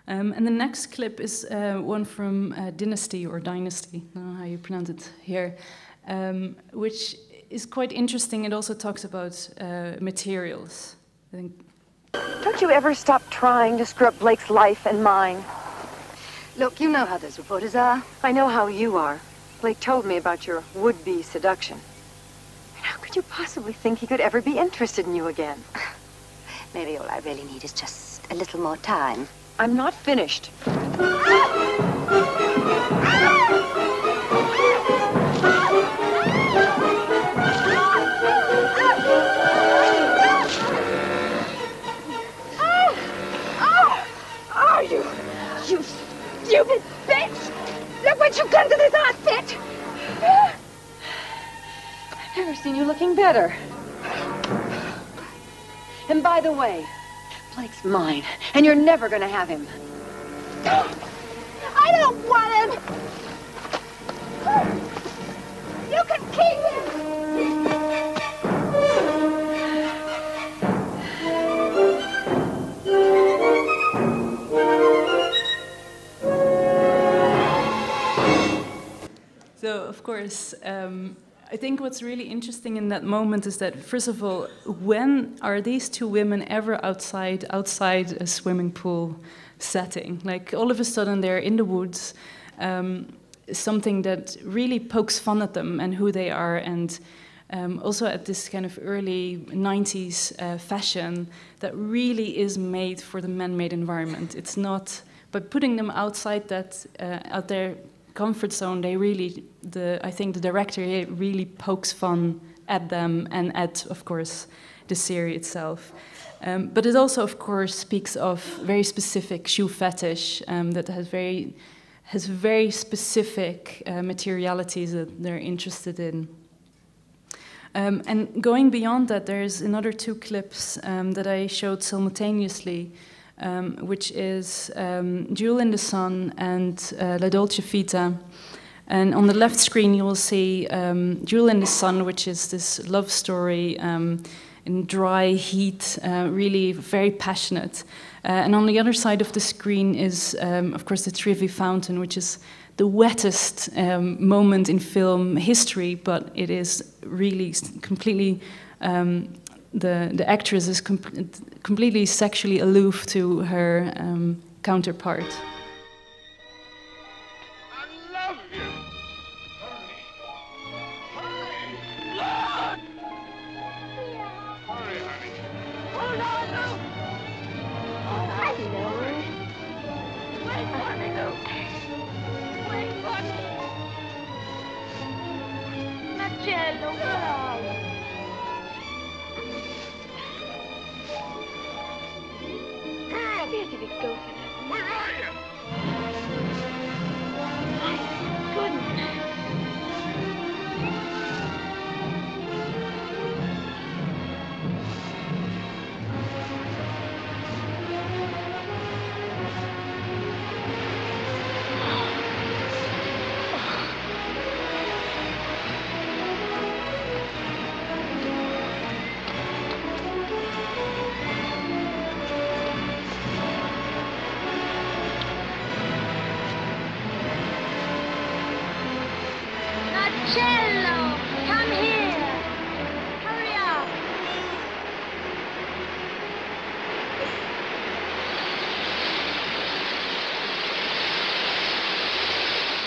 And the next clip is one from Dynasty, or Dynasty, I don't know how you pronounce it here, which is quite interesting. It also talks about materials. I think. Don't you ever stop trying to screw up Blake's life and mine? Look, you know how those reporters are. I know how you are. Blake told me about your would-be seduction. And how could you possibly think he could ever be interested in you again? Maybe all I really need is just a little more time. I'm not finished. You stupid bitch! Look what you've done to this outfit! I've never seen you looking better. And by the way, Blake's mine, and you're never gonna have him. I don't want him! You can keep him! So, of course, I think what's really interesting in that moment is that, first of all, when are these two women ever outside a swimming pool setting? Like, all of a sudden, they're in the woods, something that really pokes fun at them and who they are, and also at this kind of early 90s fashion that really is made for the man-made environment. It's not, by putting them outside that, out their comfort zone, they really, I think the director really pokes fun at them and at, of course, the series itself. But it also, of course, speaks of very specific shoe fetish that has very specific materialities that they're interested in. And going beyond that, there's another two clips that I showed simultaneously, which is Jewel in the Sun and La Dolce Vita. And on the left screen, you will see Jewel in the Sun, which is this love story in dry heat, really very passionate. And on the other side of the screen is, of course, the Trevi Fountain, which is the wettest moment in film history, but it is really completely... The actress is completely sexually aloof to her counterpart. I love you! Hurry! Hurry! Look! Hurry, honey. Oh, no, no! Hello. Wait for me, Luke! Wait for me! Marcello, bravo. Where did it go? Where are you? My goodness. Marcello, come here. Hurry up.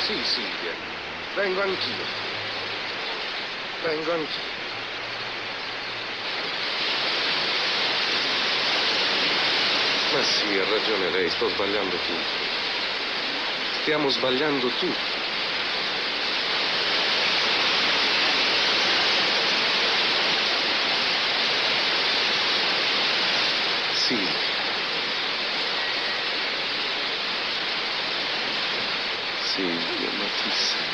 Sì, Silvia. Vengo anch'io. Vengo anch'io. Ma sì, ha ragione lei, sto sbagliando tutto. Stiamo sbagliando tutto. Silvia. Silvia, ma chi sei?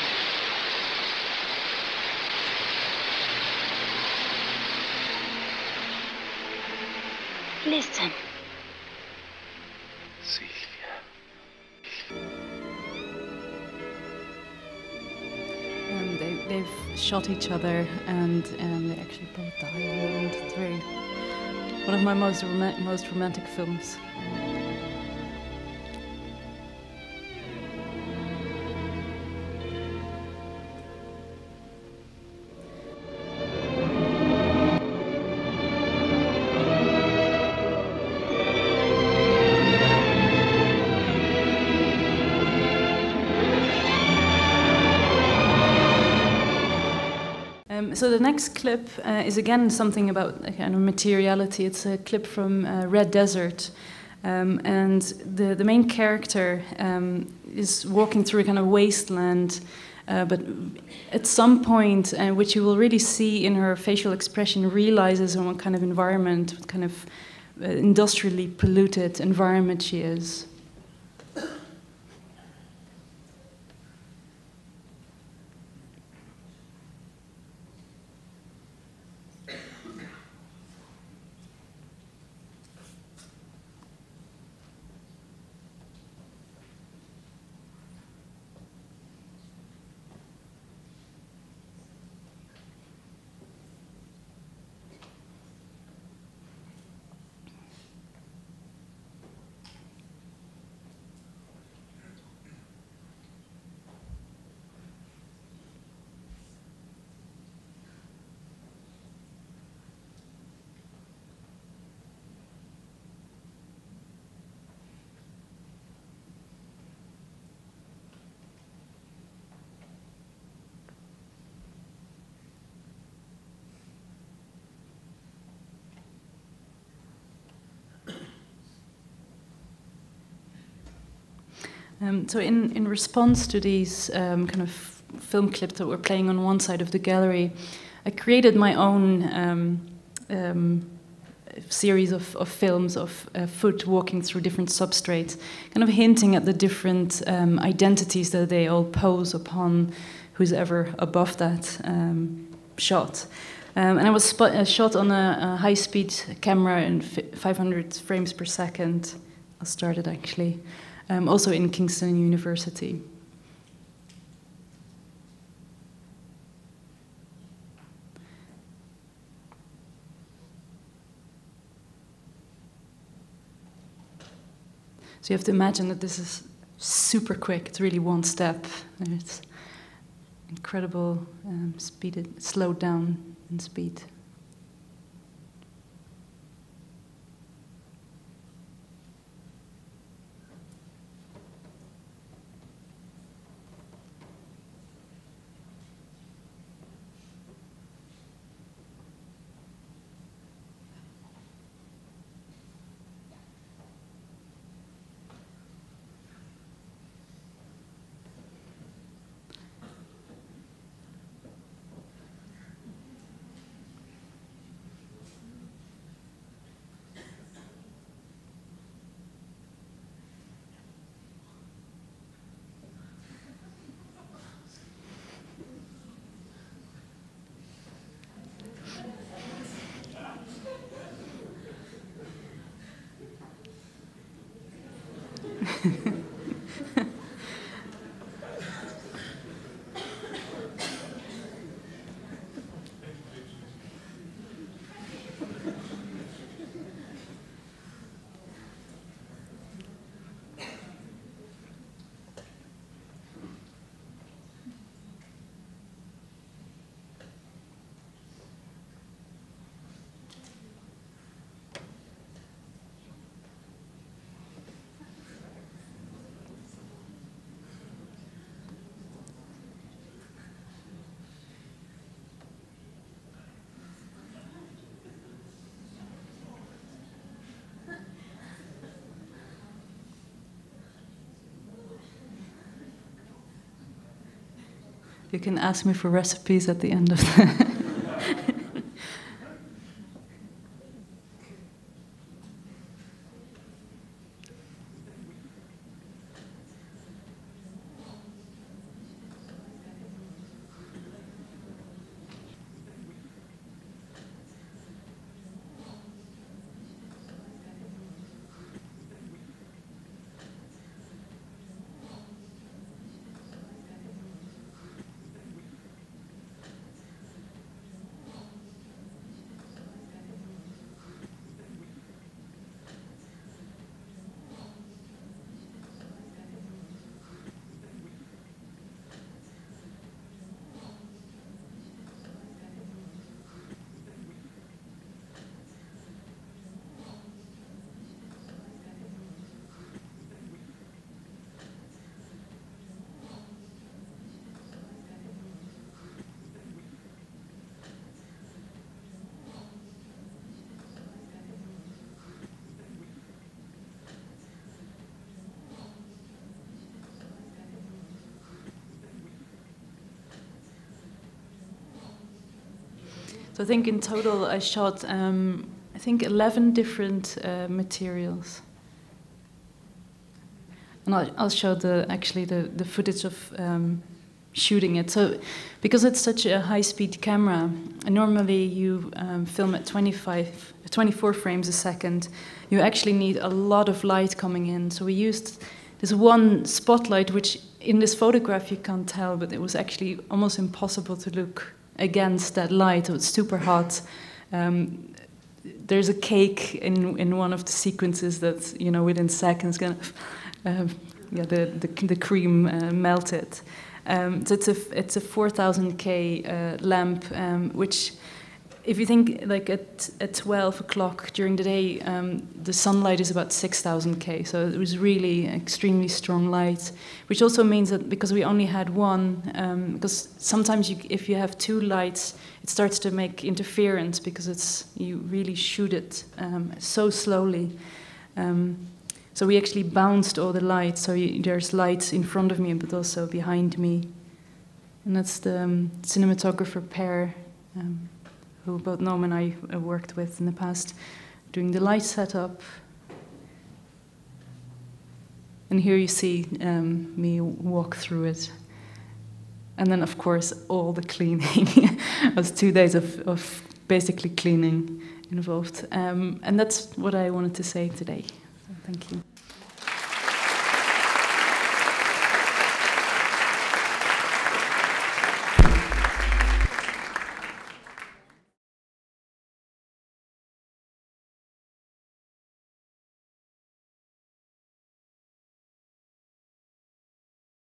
Listen. Silvia. They've shot each other, and they actually both died. And it's very one of my most romantic films. So the next clip is again something about kind of materiality. It's a clip from Red Desert. And the main character is walking through a kind of wasteland, but at some point, which you will really see in her facial expression, realizes in what kind of environment, what kind of industrially polluted environment she is. So in response to these kind of film clips that were playing on one side of the gallery, I created my own series of films of foot walking through different substrates, kind of hinting at the different identities that they all pose upon who's ever above that shot. And I was shot on a high-speed camera in 500 frames per second. I started actually. Also in Kingston University. So you have to imagine that this is super quick. It's really one step. And it's incredible speed. It slowed down in speed. You can ask me for recipes at the end of the... So I think in total I shot, I think 11 different materials. And I'll show the footage of shooting it. So because it's such a high-speed camera, normally you film at 24 frames a second. You actually need a lot of light coming in. So we used this one spotlight, which in this photograph you can't tell, but it was actually almost impossible to look against that light. It was super hot. There's a cake in one of the sequences that, you know, within seconds kind of the cream melted. So it's a 4000K lamp, which, if you think like at 12 o'clock during the day, the sunlight is about 6000K. So it was really extremely strong light, which also means that because we only had one, because sometimes if you have two lights, it starts to make interference because you really shoot it so slowly. So we actually bounced all the lights. So there's lights in front of me, but also behind me. And that's the cinematographer pair, who both Noam and I worked with in the past, doing the light setup. And here you see me walk through it. And then, of course, all the cleaning. It was 2 days of basically cleaning involved. And that's what I wanted to say today. So thank you.